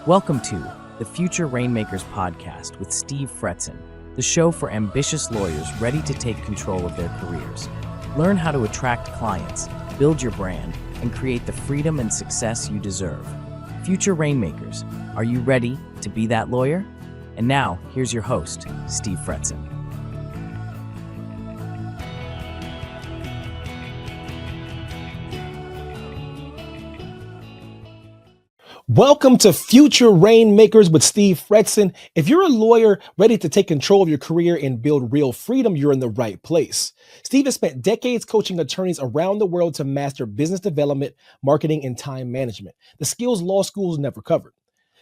Welcome to the Future Rainmakers podcast with Steve Fretzin, the show for ambitious lawyers ready to take control of their careers. Learn how to attract clients, build your brand, and create the freedom and success you deserve. Future Rainmakers, are you ready to be that lawyer? And now, here's your host, Steve Fretzin. Welcome to Future Rainmakers with Steve Fretzin. If you're a lawyer ready to take control of your career and build real freedom, you're in the right place. Steve has spent decades coaching attorneys around the world to master business development, marketing, and time management, the skills law schools never covered.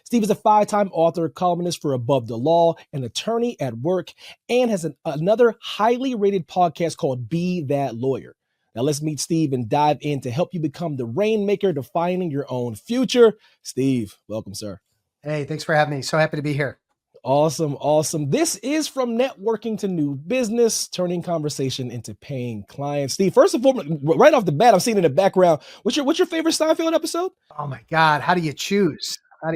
Steve is a 5-time author, columnist for Above the Law, an attorney at work, and has another highly rated podcast called Be That Lawyer. Now let's meet Steve and dive in to help you become the rainmaker defining your own future. Steve, welcome, sir. Hey, thanks for having me. So happy to be here. Awesome. This is from networking to new business, turning conversation into paying clients. Steve, first and foremost, right off the bat, I'm seeing in the background, what's your favorite Seinfeld episode? Oh my God, how do you choose? I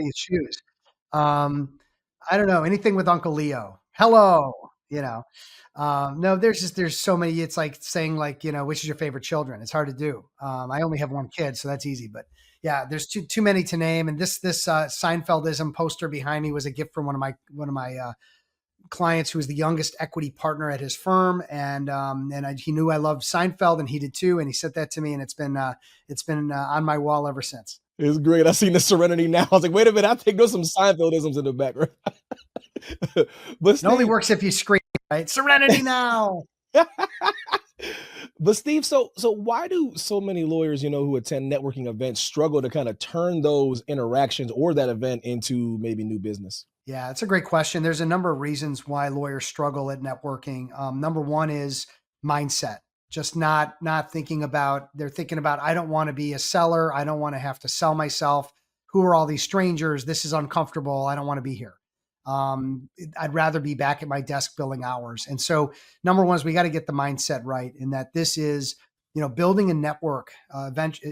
don't know, anything with Uncle Leo. Hello, no, there's so many. It's like saying which is your favorite children? It's hard to do. I only have one kid, so that's easy, but yeah, there's too many to name. And this Seinfeldism poster behind me was a gift from one of my clients who was the youngest equity partner at his firm. And he knew I loved Seinfeld and he did too. And he sent that to me, and it's been on my wall ever since. It's great. I seen the Serenity now. I was like, wait a minute, I think there's some Seinfeldisms in the background. But Steve, it only works if you scream, right? Serenity now. But Steve, so why do so many lawyers, who attend networking events struggle to kind of turn those interactions or that event into maybe new business? Yeah, it's a great question. There's a number of reasons why lawyers struggle at networking. Number one is mindset. Just not thinking about, they're thinking about, I don't want to be a seller. I don't want to have to sell myself. Who are all these strangers? This is uncomfortable. I don't want to be here. I'd rather be back at my desk billing hours. And so number one is we got to get the mindset right, in that this is, building a network,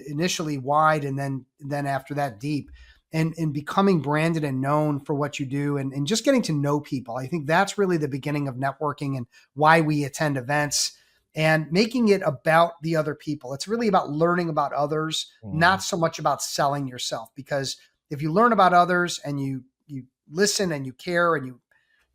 initially wide and then after that deep, and becoming branded and known for what you do, and just getting to know people. I think that's really the beginning of networking and why we attend events, and making it about the other people. It's really about learning about others, not so much about selling yourself. Because if you learn about others and you listen and you care and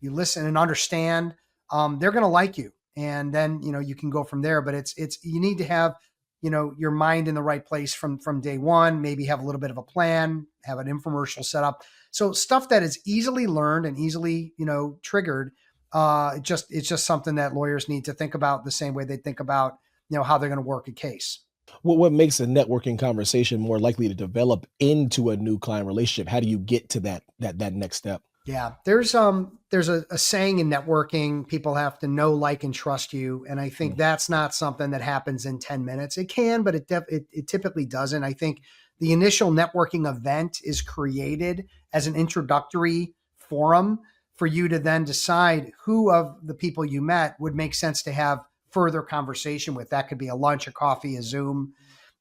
you listen and understand, they're going to like you. And then, you can go from there. But it's you need to have, your mind in the right place from day one, maybe have a little bit of a plan, have an infomercial set up. So stuff that is easily learned and easily, triggered. It's just something that lawyers need to think about the same way they think about, how they're going to work a case. What makes a networking conversation more likely to develop into a new client relationship? How do you get to that next step? Yeah, there's a saying in networking: people have to know, like, and trust you. And I think that's not something that happens in 10 minutes. It can, but it typically doesn't. I think the initial networking event is created as an introductory forum for you to then decide who of the people you met would make sense to have further conversation with. That could be a lunch, a coffee, a Zoom.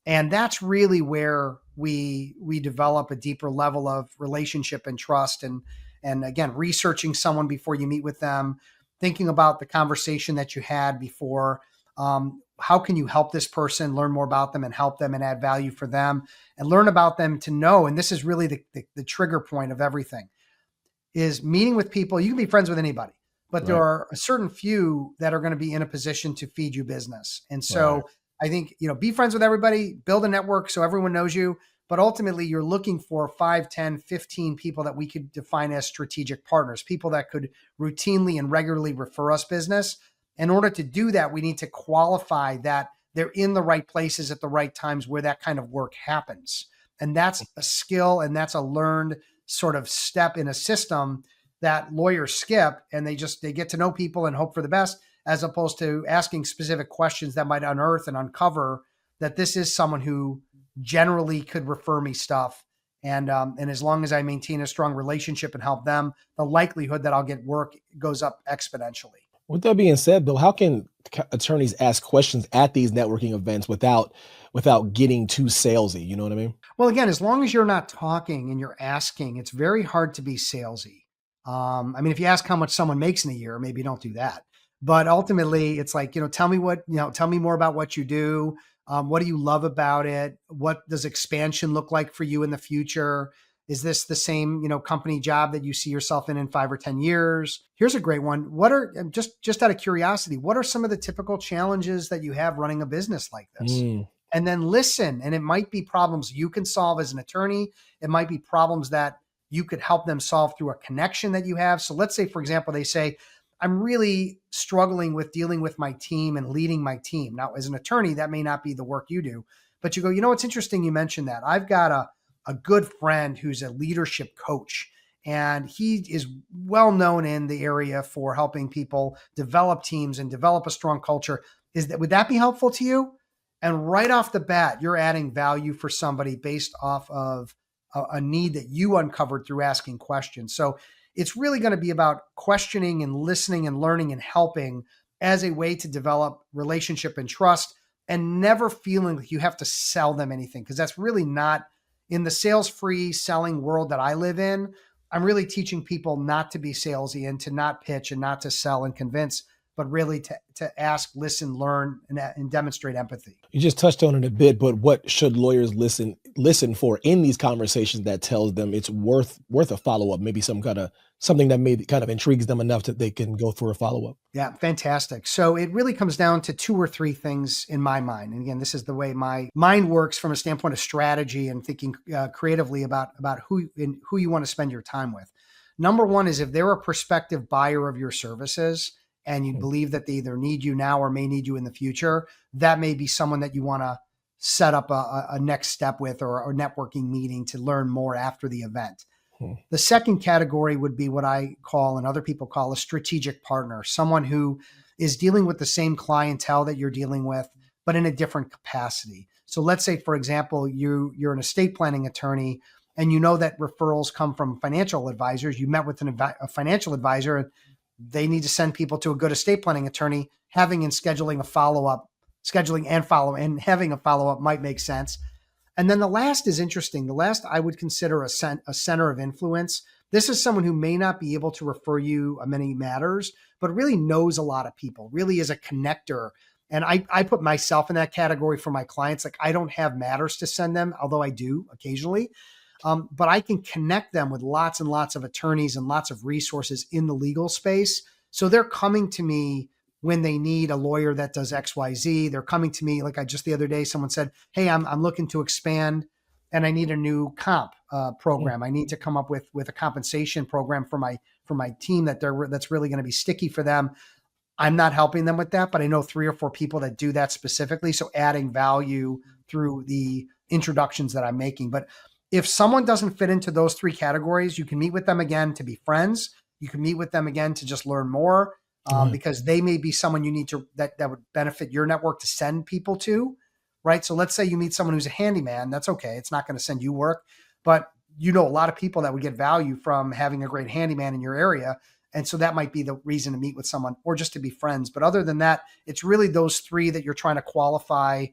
And that's really where we develop a deeper level of relationship and trust. And again, researching someone before you meet with them, thinking about the conversation that you had before. How can you help this person, learn more about them and help them and add value for them, and learn about them to know. And this is really the trigger point of everything, is meeting with people. You can be friends with anybody, but there are a certain few that are going to be in a position to feed you business. And so I think, be friends with everybody, build a network so everyone knows you, but ultimately you're looking for 5, 10, 15 people that we could define as strategic partners, people that could routinely and regularly refer us business. In order to do that, we need to qualify that they're in the right places at the right times where that kind of work happens. And that's a skill, and that's a learned sort of step in a system that lawyers skip, and they get to know people and hope for the best, as opposed to asking specific questions that might unearth and uncover that this is someone who generally could refer me stuff. And as long as I maintain a strong relationship and help them, the likelihood that I'll get work goes up exponentially. With that being said, Bill, how can attorneys ask questions at these networking events without getting too salesy? You know what I mean? Well, again, as long as you're not talking and you're asking, it's very hard to be salesy. I mean, if you ask how much someone makes in a year, maybe don't do that. But ultimately, it's like, tell me tell me more about what you do. What do you love about it? What does expansion look like for you in the future? Is this the same, company job that you see yourself in 5 or 10 years? Here's a great one. What are, just out of curiosity, what are some of the typical challenges that you have running a business like this? Mm, And then listen. And it might be problems you can solve as an attorney. It might be problems that you could help them solve through a connection that you have. So let's say, for example, they say, I'm really struggling with dealing with my team and leading my team. Now, as an attorney, that may not be the work you do, but you go, it's interesting you mentioned that. I've got a good friend who's a leadership coach, and he is well known in the area for helping people develop teams and develop a strong culture. Would that be helpful to you? And right off the bat, you're adding value for somebody based off of a need that you uncovered through asking questions. So it's really going to be about questioning and listening and learning and helping as a way to develop relationship and trust, and never feeling like you have to sell them anything, because that's really not in the sales-free selling world that I live in. I'm really teaching people not to be salesy and to not pitch and not to sell and convince, but really to ask, listen, learn, and demonstrate empathy. you just touched on it a bit, but what should lawyers listen for in these conversations that tells them it's worth a follow up? Maybe something that maybe kind of intrigues them enough that they can go for a follow up. Yeah, fantastic. So it really comes down to 2 or 3 things in my mind. And again, this is the way my mind works from a standpoint of strategy and thinking creatively about who you want to spend your time with. Number one is, if they're a prospective buyer of your services and you believe that they either need you now or may need you in the future, that may be someone that you want to set up a next step with, or a networking meeting to learn more after the event. The second category would be what I call, and other people call, a strategic partner, someone who is dealing with the same clientele that you're dealing with, but in a different capacity. So let's say, for example, you're an estate planning attorney, and you know that referrals come from financial advisors. You met with a financial advisor, and they need to send people to a good estate planning attorney. Having and scheduling a follow-up, and having a follow-up might make sense. And then the last is interesting. The last I would consider a center of influence. This is someone who may not be able to refer you on many matters, but really knows a lot of people, really is a connector. And I put myself in that category for my clients. Like, I don't have matters to send them, although I do occasionally. But I can connect them with lots and lots of attorneys and lots of resources in the legal space. So they're coming to me when they need a lawyer that does XYZ. They're coming to me, like the other day, someone said, hey, I'm looking to expand and I need a new comp program. I need to come up with a compensation program for my team that's really going to be sticky for them. I'm not helping them with that, but I know 3 or 4 people that do that specifically. So adding value through the introductions that I'm making. But if someone doesn't fit into those 3 categories, you can meet with them again to be friends. You can meet with them again to just learn more. Because they may be someone you need to, that would benefit your network to send people to, right? So let's say you meet someone who's a handyman. That's okay. It's not going to send you work, but a lot of people that would get value from having a great handyman in your area. And so that might be the reason to meet with someone, or just to be friends. But other than that, it's really those 3 that you're trying to qualify,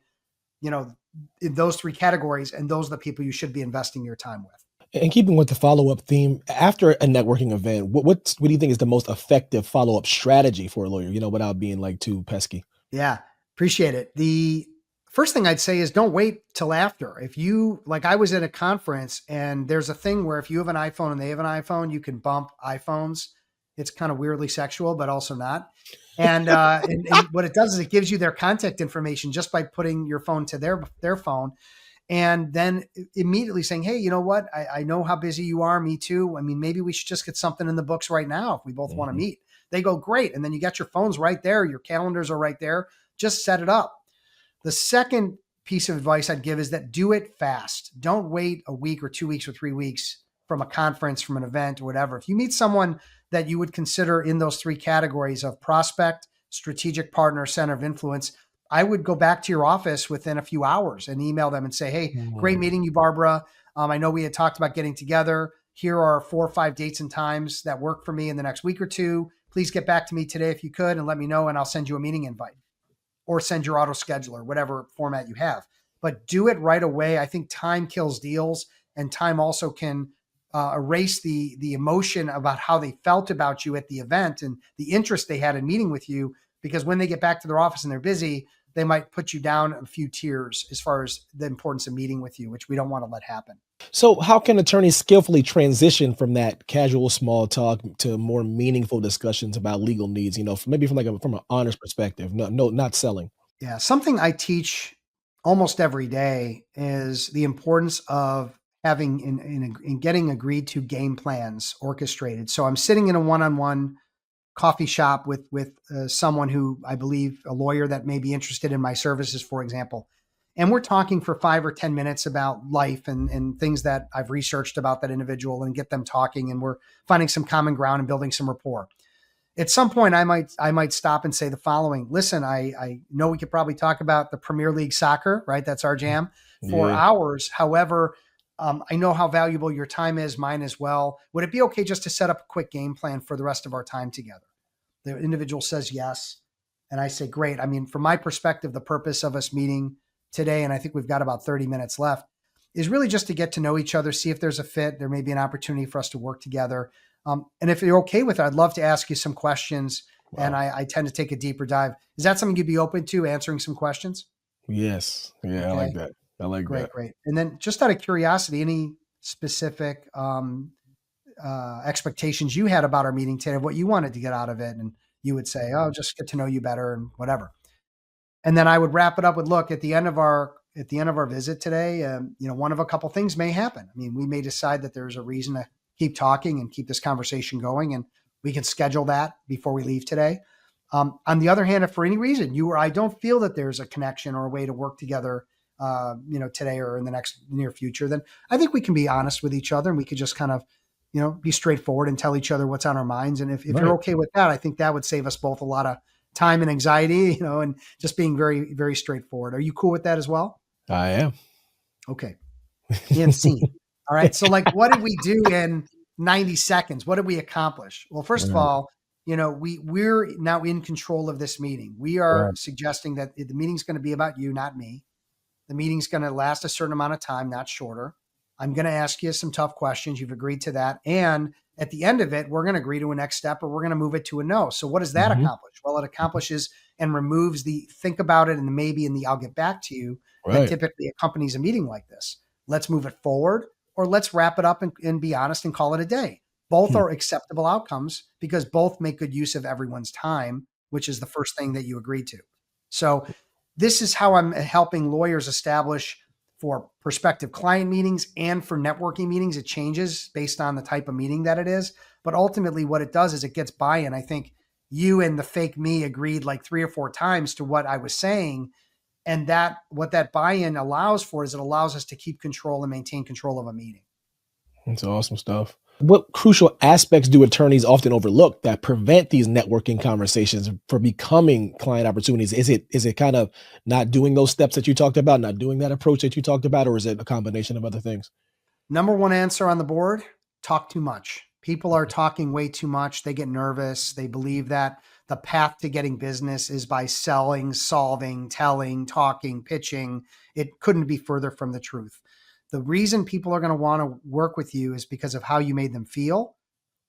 in those 3 categories. And those are the people you should be investing your time with. And keeping with the follow-up theme, after a networking event, what do you think is the most effective follow-up strategy for a lawyer, without being like too pesky? Yeah, appreciate it. The first thing I'd say is, don't wait till after. If you, like, I was at a conference, and there's a thing where if you have an iPhone and they have an iPhone, you can bump iPhones. It's kind of weirdly sexual, but also not. And, and what it does is it gives you their contact information just by putting your phone to their phone. And then immediately saying, hey, you know what? I know how busy you are. Me too. I mean, maybe we should just get something in the books right now if we both want to meet. They go, great. And then you got your phones right there. Your calendars are right there. Just set it up. The second piece of advice I'd give is that do it fast. Don't wait a week or 2 weeks or 3 weeks from a conference, from an event, or whatever. If you meet someone that you would consider in those 3 categories of prospect, strategic partner, center of influence, I would go back to your office within a few hours and email them and say, hey, great meeting you, Barbara. I know we had talked about getting together. Here are 4 or 5 dates and times that work for me in the next week or 2. please get back to me today if you could and let me know, and I'll send you a meeting invite or send your auto scheduler, whatever format you have. But do it right away. I think time kills deals, and time also can erase the emotion about how they felt about you at the event and the interest they had in meeting with you, because when they get back to their office and they're busy, they might put you down a few tiers as far as the importance of meeting with you, which we don't want to let happen. So how can attorneys skillfully transition from that casual small talk to more meaningful discussions about legal needs, maybe from from an honest perspective, no, not selling. Yeah. Something I teach almost every day is the importance of having in getting agreed to game plans orchestrated. So I'm sitting in a one-on-one coffee shop with someone who I believe a lawyer that may be interested in my services, for example. And we're talking for 5 or 10 minutes about life and things that I've researched about that individual and get them talking. And we're finding some common ground and building some rapport. At some point, I might stop and say the following. Listen, I know we could probably talk about the Premier League soccer, right? That's our jam for hours. However, I know how valuable your time is, mine as well. Would it be okay just to set up a quick game plan for the rest of our time together? The individual says yes. And I say, great. I mean, from my perspective, the purpose of us meeting today, and I think we've got about 30 minutes left, is really just to get to know each other, see if there's a fit. There may be an opportunity for us to work together. And if you're okay with it, I'd love to ask you some questions. Wow. And I tend to take a deeper dive. Is that something you'd be open to, answering some questions? Yes. Yeah, okay. I like that. I like that. Great. And then just out of curiosity, any specific expectations you had about our meeting today, what you wanted to get out of it? And you would say, oh, just get to know you better and whatever. And then I would wrap it up with, look, at the end of our visit today, one of a couple things may happen. I mean, we may decide that there's a reason to keep talking and keep this conversation going, and we can schedule that before we leave today. On the other hand, if for any reason you or I don't feel that there's a connection or a way to work together, today or in the next near future, then I think we can be honest with each other and we could just kind of, be straightforward and tell each other what's on our minds. And if right. You're okay with that, I think that would save us both a lot of time and anxiety, and just being very, very straightforward. Are you cool with that as well? I am. Okay. And scene. All right. So what did we do in 90 seconds? What did we accomplish? Well, first of all, we're now in control of this meeting. We are suggesting that the meeting's going to be about you, not me. The meeting's going to last a certain amount of time, not shorter. I'm going to ask you some tough questions. You've agreed to that. And at the end of it, we're going to agree to a next step, or we're going to move it to a no. So what does that accomplish? Well, it accomplishes and removes the think about it and the maybe and the I'll get back to you that typically accompanies a meeting like this. Let's move it forward, or let's wrap it up and be honest and call it a day. Both are acceptable outcomes because both make good use of everyone's time, which is the first thing that you agreed to. So this is how I'm helping lawyers establish for prospective client meetings and for networking meetings. It changes based on the type of meeting that it is. But ultimately what it does is it gets buy-in. I think you and the fake me agreed like 3 or 4 times to what I was saying. And what that buy-in allows for is it allows us to keep control and maintain control of a meeting. That's awesome stuff. What crucial aspects do attorneys often overlook that prevent these networking conversations from becoming client opportunities? Is it kind of not doing those steps that you talked about, not doing that approach that you talked about, or is it a combination of other things? Number one answer on the board: talk too much. People are talking way too much. They get nervous. They believe that the path to getting business is by selling, solving, telling, talking, pitching. It couldn't be further from the truth. The reason people are going to want to work with you is because of how you made them feel,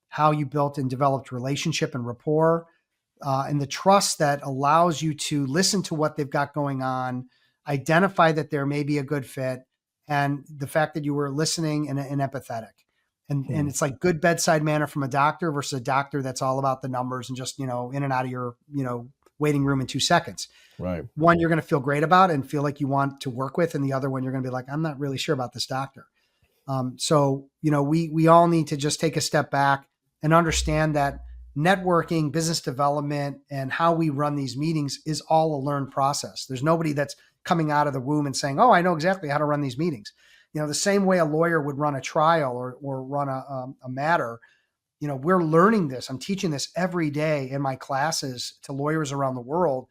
how you built and developed relationship and rapport, and the trust that allows you to listen to what they've got going on, identify that there may be a good fit, and the fact that you were listening and empathetic. And it's like good bedside manner from a doctor versus a doctor that's all about the numbers and just, in and out of your, waiting room in 2 seconds. Right. One you're going to feel great about and feel like you want to work with, and the other one you're going to be like, I'm not really sure about this doctor. So we all need to just take a step back and understand that networking, business development, and how we run these meetings is all a learned process. There's nobody that's coming out of the womb and saying, oh, I know exactly how to run these meetings. The same way a lawyer would run a trial or run a matter. We're learning this. I'm teaching this every day in my classes to lawyers around the world.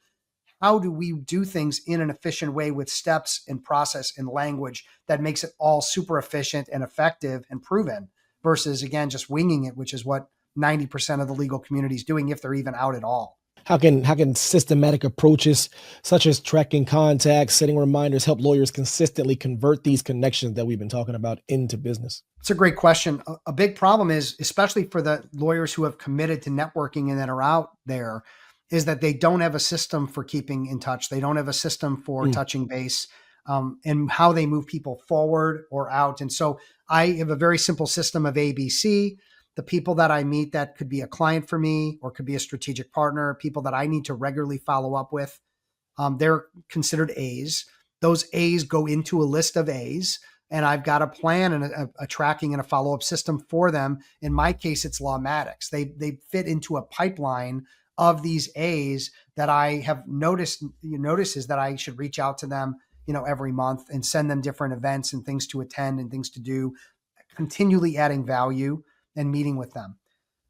How do we do things in an efficient way with steps and process and language that makes it all super efficient and effective and proven versus, again, just winging it, which is what 90% of the legal community is doing, if they're even out at all. How can systematic approaches such as tracking contacts, setting reminders help lawyers consistently convert these connections that we've been talking about into business? It's a great question. A big problem is, especially for the lawyers who have committed to networking and that are out there, is that they don't have a system for keeping in touch. They don't have a system for touching base, and how they move people forward or out. And so I have a very simple system of ABC. The people that I meet that could be a client for me or could be a strategic partner, people that I need to regularly follow up with, they're considered A's. Those A's go into a list of A's, and I've got a plan and a tracking and a follow-up system for them. In my case, it's Lawmatics. They fit into a pipeline of these A's that I have notices that I should reach out to them, every month and send them different events and things to attend and things to do, continually adding value and meeting with them.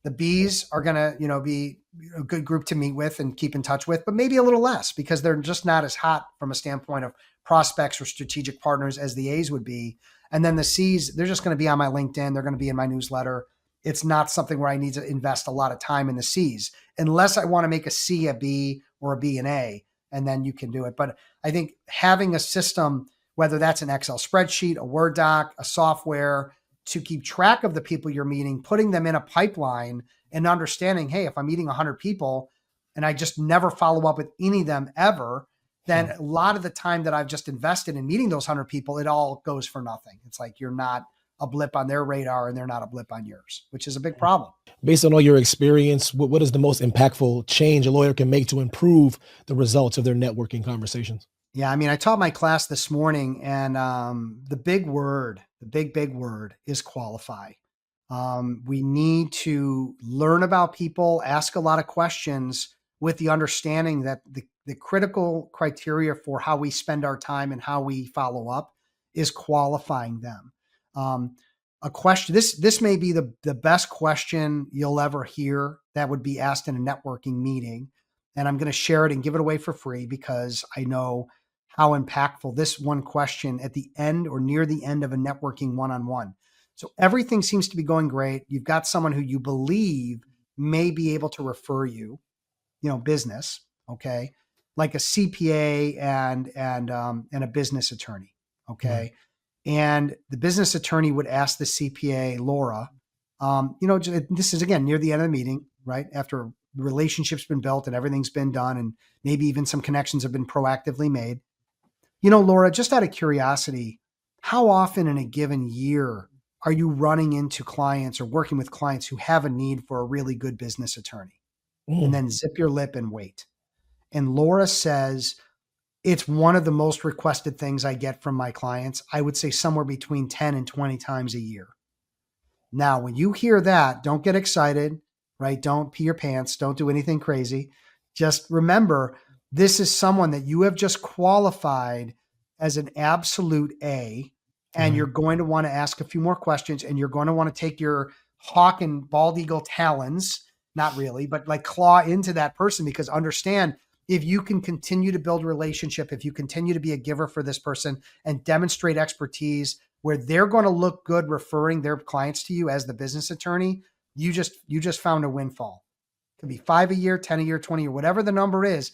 The B's are going to, be a good group to meet with and keep in touch with, but maybe a little less because they're just not as hot from a standpoint of prospects or strategic partners as the A's would be. And then the C's, they're just going to be on my LinkedIn. They're going to be in my newsletter. It's not something where I need to invest a lot of time in the C's unless I want to make a C a B or a B an A, and then you can do it. But I think having a system, whether that's an Excel spreadsheet, a Word doc, a software, to keep track of the people you're meeting, putting them in a pipeline and understanding, hey, if I'm meeting 100 people and I just never follow up with any of them ever, then a lot of the time that I've just invested in meeting those 100 people, it all goes for nothing. It's like you're not a blip on their radar and they're not a blip on yours, which is a big problem. Based on all your experience, what is the most impactful change a lawyer can make to improve the results of their networking conversations? Yeah, I mean, I taught my class this morning, and the big word is qualify. We need to learn about people, ask a lot of questions with the understanding that the critical criteria for how we spend our time and how we follow up is qualifying them. A question, this may be the best question you'll ever hear that would be asked in a networking meeting. And I'm going to share it and give it away for free because I know how impactful this one question at the end or near the end of a networking one-on-one. So everything seems to be going great. You've got someone who you believe may be able to refer you, business, okay, like a CPA and a business attorney, okay. And the business attorney would ask the CPA, Laura, this is again near the end of the meeting, right? After a relationship's been built and everything's been done, and maybe even some connections have been proactively made. Laura, just out of curiosity, how often in a given year are you running into clients or working with clients who have a need for a really good business attorney? And then zip your lip and wait. And Laura says, it's one of the most requested things I get from my clients. I would say somewhere between 10 and 20 times a year. Now, when you hear that, don't get excited, right? Don't pee your pants. Don't do anything crazy. Just remember, this is someone that you have just qualified as an absolute A, and you're going to want to ask a few more questions, and you're going to want to take your hawk and bald eagle talons, not really, but like claw into that person, because understand, if you can continue to build relationship, if you continue to be a giver for this person and demonstrate expertise where they're going to look good referring their clients to you as the business attorney, you just found a windfall. It could be 5 a year, 10 a year, 20 a year, whatever the number is.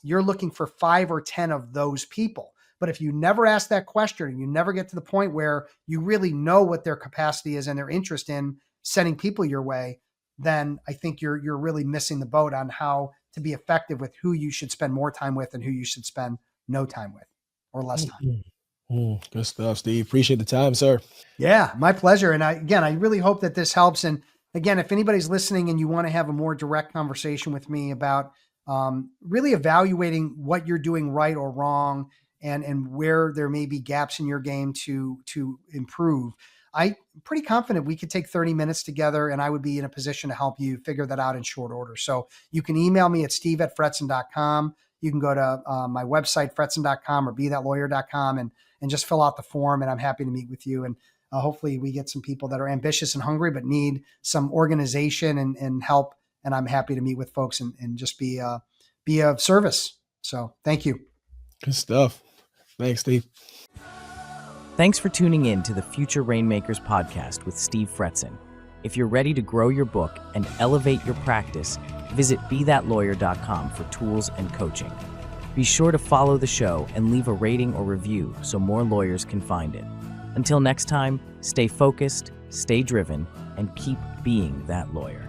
You're looking for 5 or 10 of those people. But if you never ask that question and you never get to the point where you really know what their capacity is and their interest in sending people your way, then I think you're really missing the boat on how to be effective with who you should spend more time with and who you should spend no time with or less time. Good stuff, Steve. Appreciate the time, sir. Yeah, my pleasure. And I really hope that this helps. And again, if anybody's listening and you want to have a more direct conversation with me about really evaluating what you're doing right or wrong and where there may be gaps in your game to improve, I'm pretty confident we could take 30 minutes together and I would be in a position to help you figure that out in short order. So you can email me at steve@fretzin.com. You can go to my website, fretzin.com or bethatlawyer.com and just fill out the form, and I'm happy to meet with you. And hopefully we get some people that are ambitious and hungry, but need some organization and help. And I'm happy to meet with folks and just be of service. So thank you. Good stuff. Thanks, Steve. Thanks for tuning in to the Future Rainmakers podcast with Steve Fretzin. If you're ready to grow your book and elevate your practice, visit BeThatLawyer.com for tools and coaching. Be sure to follow the show and leave a rating or review so more lawyers can find it. Until next time, stay focused, stay driven, and keep being that lawyer.